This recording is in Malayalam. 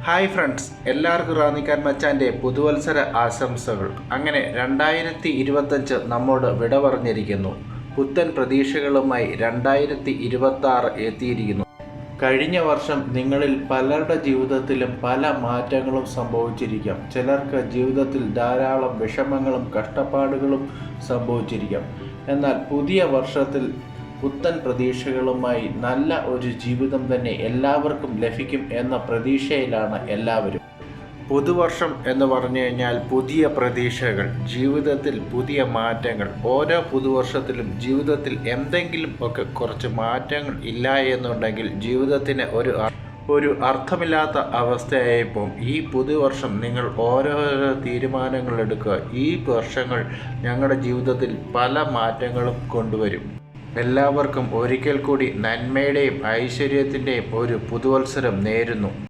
ഹായ് ഫ്രണ്ട്സ്, എല്ലാവർക്കും റാന്നിക്കാൻ മച്ചാൻ്റെ പുതുവത്സര ആശംസകൾ. അങ്ങനെ 2025 നമ്മോട് വിട പറഞ്ഞിരിക്കുന്നു. പുത്തൻ പ്രതീക്ഷകളുമായി 2026 എത്തിയിരിക്കുന്നു. കഴിഞ്ഞ വർഷം നിങ്ങളിൽ പലരുടെ ജീവിതത്തിലും പല മാറ്റങ്ങളും സംഭവിച്ചിരിക്കാം. ചിലർക്ക് ജീവിതത്തിൽ ധാരാളം വിഷമങ്ങളും കഷ്ടപ്പാടുകളും സംഭവിച്ചിരിക്കാം. എന്നാൽ പുതിയ വർഷത്തിൽ പുത്തൻ പ്രതീക്ഷകളുമായി നല്ല ഒരു ജീവിതം തന്നെ എല്ലാവർക്കും ലഭിക്കും എന്ന പ്രതീക്ഷയിലാണ് എല്ലാവരും. പുതുവർഷം എന്ന് പറഞ്ഞു കഴിഞ്ഞാൽ പുതിയ പ്രതീക്ഷകൾ, ജീവിതത്തിൽ പുതിയ മാറ്റങ്ങൾ. ഓരോ പുതുവർഷത്തിലും ജീവിതത്തിൽ എന്തെങ്കിലും ഒക്കെ കുറച്ച് മാറ്റങ്ങൾ ഇല്ല എന്നുണ്ടെങ്കിൽ ജീവിതത്തിന് ഒരു അർത്ഥമില്ലാത്ത അവസ്ഥയായപ്പോൾ ഈ പുതുവർഷം നിങ്ങൾ ഓരോരോ തീരുമാനങ്ങൾ എടുക്കുക. ഈ വർഷങ്ങൾ ഞങ്ങളുടെ ജീവിതത്തിൽ പല മാറ്റങ്ങളും കൊണ്ടുവരും. എല്ലാവർക്കും ഒരിക്കൽ കൂടി നന്മയുടെയും ഐശ്വര്യത്തിൻ്റെയും ഒരു പുതുവത്സരം നേരുന്നു.